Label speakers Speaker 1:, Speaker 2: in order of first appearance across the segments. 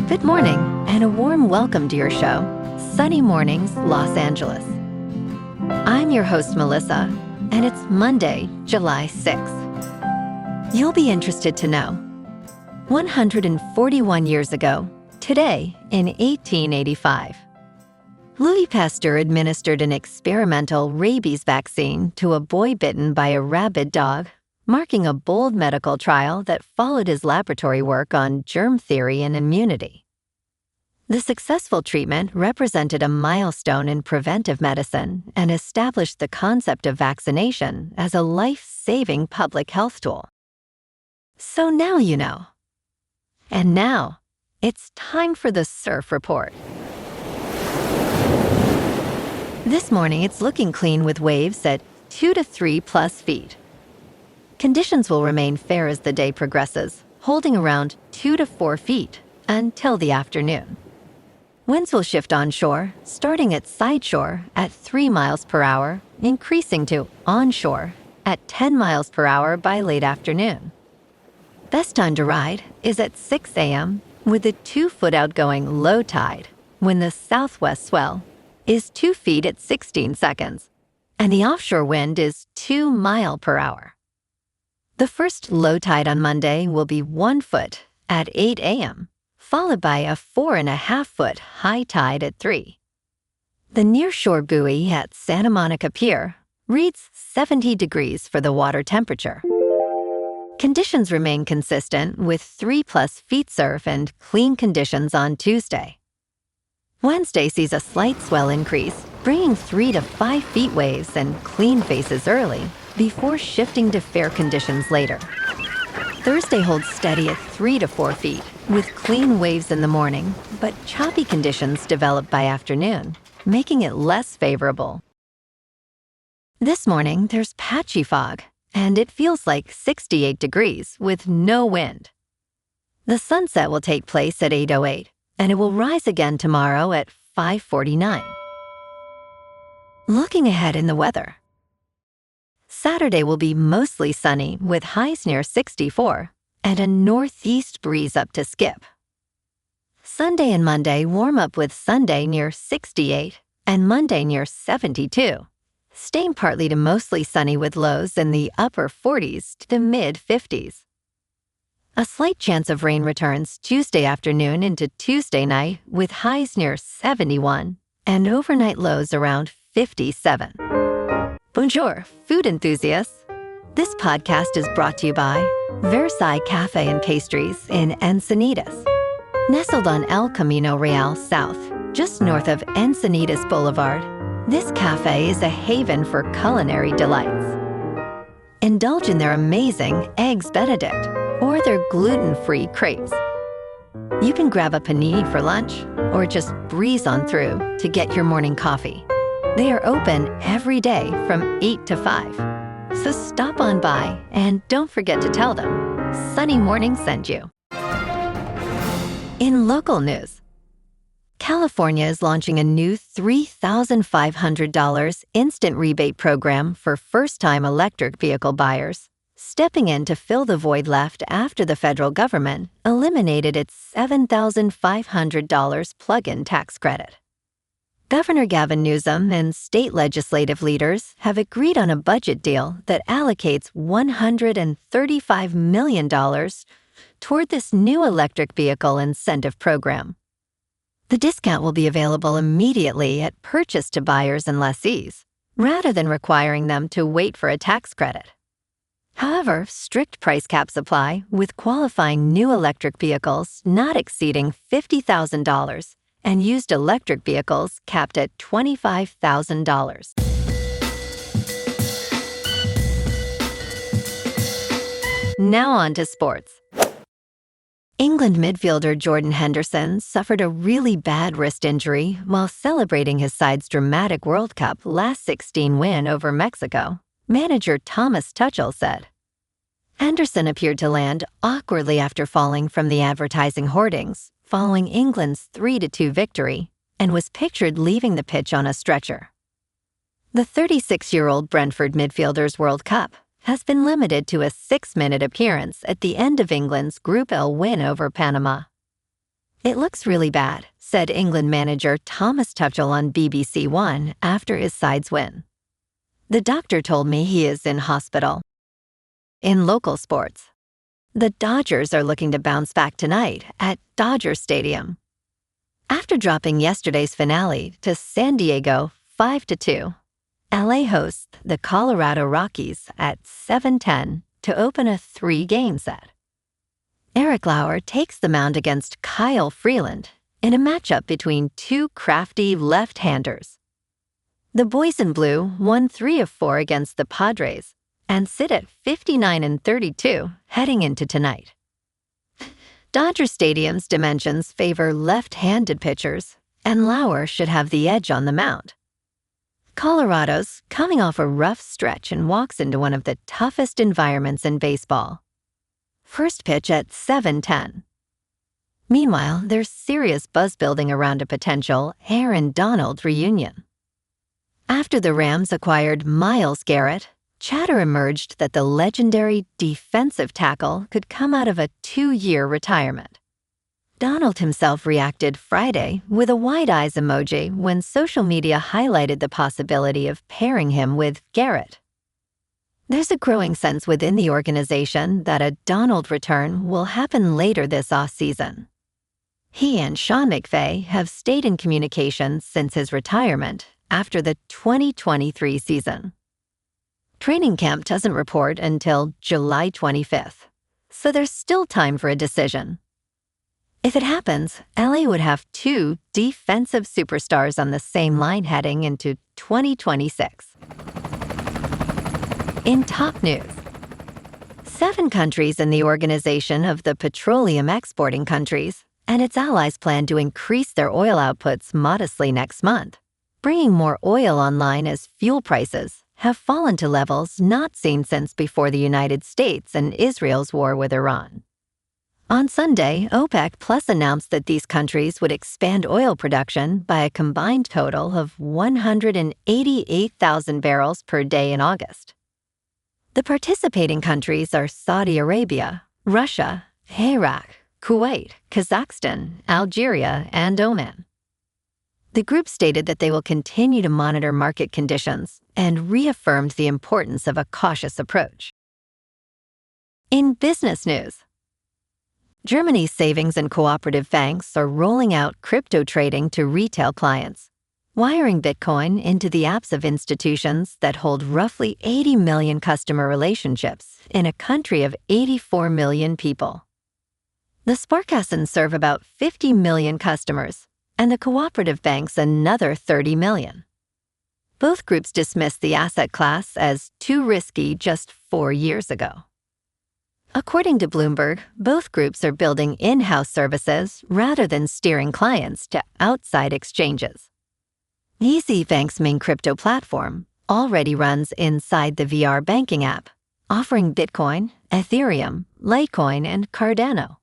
Speaker 1: Good morning, and a warm welcome to your show, Sunny Mornings, Los Angeles. I'm your host, Melissa, and it's Monday, July 6th. You'll be interested to know, 141 years ago, today in 1885, Louis Pasteur administered an experimental rabies vaccine to a boy bitten by a rabid dog, marking a bold medical trial that followed his laboratory work on germ theory and immunity. The successful treatment represented a milestone in preventive medicine and established the concept of vaccination as a life-saving public health tool. So now you know. And now, it's time for the Surf Report. This morning, it's looking clean with waves at 2 to 3 plus feet. Conditions will remain fair as the day progresses, holding around 2 to 4 feet until the afternoon. Winds will shift onshore, starting at sideshore at 3 miles per hour, increasing to onshore at 10 miles per hour by late afternoon. Best time to ride is at 6 a.m. with a 2-foot outgoing low tide, when the southwest swell is 2 feet at 16 seconds, and the offshore wind is 2 miles per hour. The first low tide on Monday will be 1 foot at 8 a.m., followed by a 4.5-foot high tide at 3. The nearshore buoy at Santa Monica Pier reads 70 degrees for the water temperature. Conditions remain consistent with 3+ feet surf and clean conditions on Tuesday. Wednesday sees a slight swell increase, bringing 3 to 5 feet waves and clean faces early, before shifting to fair conditions later. Thursday holds steady at 3 to 4 feet, with clean waves in the morning, but choppy conditions develop by afternoon, making it less favorable. This morning, there's patchy fog, and it feels like 68 degrees with no wind. The sunset will take place at 8:08, and it will rise again tomorrow at 5:49. Looking ahead in the weather, Saturday will be mostly sunny with highs near 64 and a northeast breeze up to skip. Sunday and Monday warm up with Sunday near 68 and Monday near 72, staying partly to mostly sunny with lows in the upper 40s to the mid-50s. A slight chance of rain returns Tuesday afternoon into Tuesday night with highs near 71 and overnight lows around 57. Bonjour, food enthusiasts. This podcast is brought to you by Versailles Cafe and Pastries in Encinitas. Nestled on El Camino Real South, just north of Encinitas Boulevard, this cafe is a haven for culinary delights. Indulge in their amazing Eggs Benedict or their gluten-free crepes. You can grab a panini for lunch or just breeze on through to get your morning coffee. They are open every day from 8 to 5. So stop on by and don't forget to tell them Sunny Morning sent you. In local news, California is launching a new $3,500 instant rebate program for first-time electric vehicle buyers, stepping in to fill the void left after the federal government eliminated its $7,500 plug-in tax credit. Governor Gavin Newsom and state legislative leaders have agreed on a budget deal that allocates $135 million toward this new electric vehicle incentive program. The discount will be available immediately at purchase to buyers and lessees, rather than requiring them to wait for a tax credit. However, strict price caps apply with qualifying new electric vehicles not exceeding $50,000 and used electric vehicles capped at $25,000. Now on to sports. England midfielder Jordan Henderson suffered a really bad wrist injury while celebrating his side's dramatic World Cup last 16 win over Mexico, manager Thomas Tuchel said. Henderson appeared to land awkwardly after falling from the advertising hoardings following England's 3-2 victory and was pictured leaving the pitch on a stretcher. The 36-year-old Brentford midfielder's World Cup has been limited to a 6-minute appearance at the end of England's Group L win over Panama. "It looks really bad," said England manager Thomas Tuchel on BBC One after his side's win. "The doctor told me he is in hospital." In local sports, the Dodgers are looking to bounce back tonight at Dodger Stadium. After dropping yesterday's finale to San Diego 5-2, LA hosts the Colorado Rockies at 7:10 to open a 3-game set. Eric Lauer takes the mound against Kyle Freeland in a matchup between two crafty left-handers. The Boys in Blue won 3 of 4 against the Padres and sit at 59-32 heading into tonight. Dodger Stadium's dimensions favor left-handed pitchers, and Lauer should have the edge on the mound. Colorado's coming off a rough stretch and walks into one of the toughest environments in baseball. First pitch at 7:10. Meanwhile, there's serious buzz building around a potential Aaron Donald reunion. After the Rams acquired Myles Garrett, chatter emerged that the legendary defensive tackle could come out of a 2-year retirement. Donald himself reacted Friday with a wide eyes emoji when social media highlighted the possibility of pairing him with Garrett. There's a growing sense within the organization that a Donald return will happen later this offseason. He and Sean McVay have stayed in communication since his retirement after the 2023 season. Training camp doesn't report until July 25th, so there's still time for a decision. If it happens, LA would have 2 defensive superstars on the same line heading into 2026. In top news, 7 countries in the Organization of the Petroleum Exporting Countries and its allies plan to increase their oil outputs modestly next month, bringing more oil online as fuel prices have fallen to levels not seen since before the United States and Israel's war with Iran. On Sunday, OPEC Plus announced that these countries would expand oil production by a combined total of 188,000 barrels per day in August. The participating countries are Saudi Arabia, Russia, Iraq, Kuwait, Kazakhstan, Algeria, and Oman. The group stated that they will continue to monitor market conditions and reaffirmed the importance of a cautious approach. In business news, Germany's savings and cooperative banks are rolling out crypto trading to retail clients, wiring Bitcoin into the apps of institutions that hold roughly 80 million customer relationships in a country of 84 million people. The Sparkassen serve about 50 million customers, and the cooperative banks another 30 million. Both groups dismissed the asset class as too risky just 4 years ago. According to Bloomberg, both groups are building in-house services rather than steering clients to outside exchanges. Easy Bank's main crypto platform already runs inside the VR banking app, offering Bitcoin, Ethereum, Litecoin, and Cardano.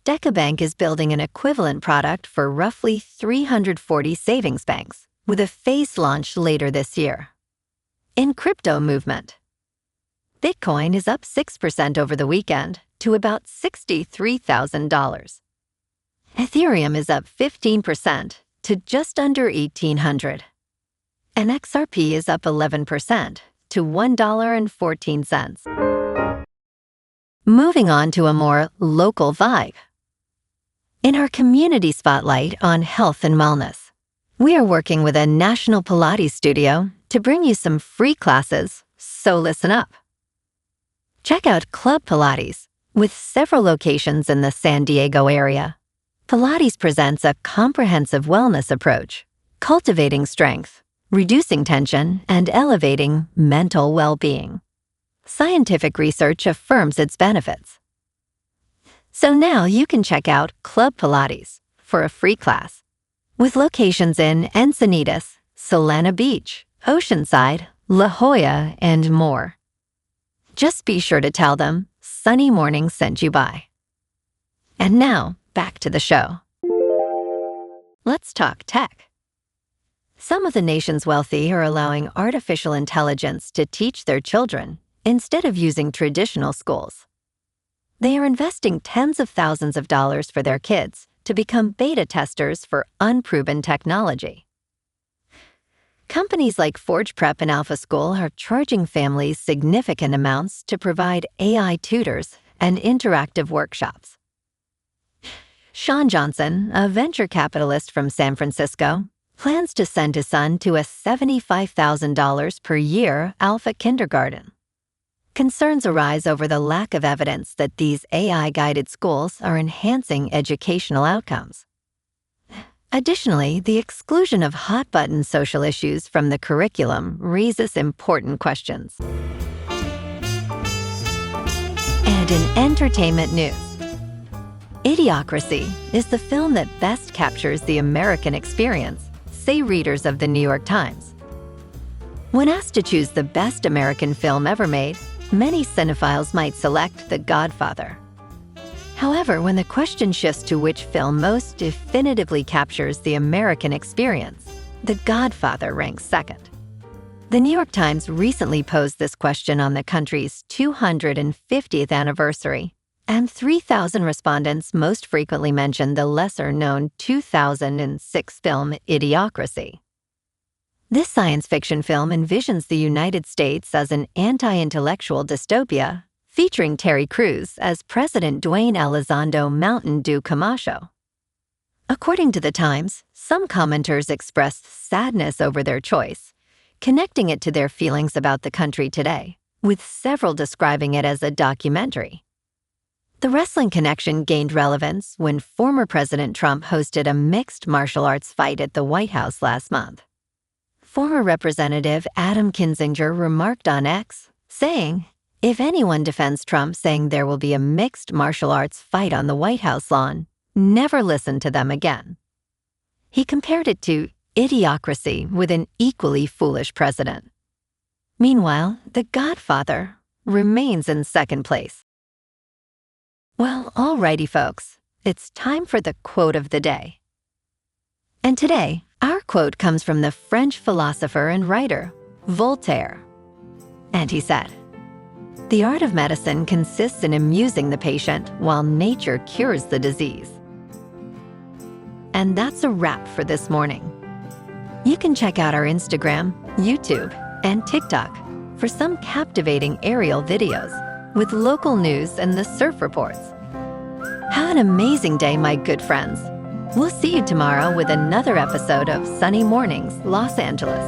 Speaker 1: DecaBank is building an equivalent product for roughly 340 savings banks, with a phased launch later this year. In crypto movement, Bitcoin is up 6% over the weekend to about $63,000. Ethereum is up 15% to just under $1,800. And XRP is up 11% to $1.14. Moving on to a more local vibe. In our community spotlight on health and wellness, we are working with a national Pilates studio to bring you some free classes, so listen up. Check out Club Pilates, with several locations in the San Diego area. Pilates presents a comprehensive wellness approach, cultivating strength, reducing tension, and elevating mental well-being. Scientific research affirms its benefits. So now you can check out Club Pilates for a free class, with locations in Encinitas, Solana Beach, Oceanside, La Jolla, and more. Just be sure to tell them Sunny Morning sent you by. And now, back to the show. Let's talk tech. Some of the nation's wealthy are allowing artificial intelligence to teach their children instead of using traditional schools. They are investing tens of thousands of dollars for their kids to become beta testers for unproven technology. Companies like Forge Prep and Alpha School are charging families significant amounts to provide AI tutors and interactive workshops. Sean Johnson, a venture capitalist from San Francisco, plans to send his son to a $75,000 per year Alpha kindergarten. Concerns arise over the lack of evidence that these AI-guided schools are enhancing educational outcomes. Additionally, the exclusion of hot-button social issues from the curriculum raises important questions. And in entertainment news, Idiocracy is the film that best captures the American experience, say readers of the New York Times. When asked to choose the best American film ever made, many cinephiles might select The Godfather. However, when the question shifts to which film most definitively captures the American experience, The Godfather ranks second. The New York Times recently posed this question on the country's 250th anniversary, and 3,000 respondents most frequently mentioned the lesser-known 2006 film Idiocracy. This science fiction film envisions the United States as an anti-intellectual dystopia, featuring Terry Crews as President Dwayne Elizondo Mountain Dew Camacho. According to the Times, some commenters expressed sadness over their choice, connecting it to their feelings about the country today, with several describing it as a documentary. The wrestling connection gained relevance when former President Trump hosted a mixed martial arts fight at the White House last month. Former Representative Adam Kinzinger remarked on X, saying, "If anyone defends Trump saying there will be a mixed martial arts fight on the White House lawn, never listen to them again." He compared it to idiocracy with an equally foolish president. Meanwhile, The Godfather remains in second place. Well, alrighty, folks, it's time for the quote of the day. And today, our quote comes from the French philosopher and writer, Voltaire. And he said, "The art of medicine consists in amusing the patient while nature cures the disease." And that's a wrap for this morning. You can check out our Instagram, YouTube, and TikTok for some captivating aerial videos with local news and the surf reports. Have an amazing day, my good friends. We'll see you tomorrow with another episode of Sunny Mornings, Los Angeles.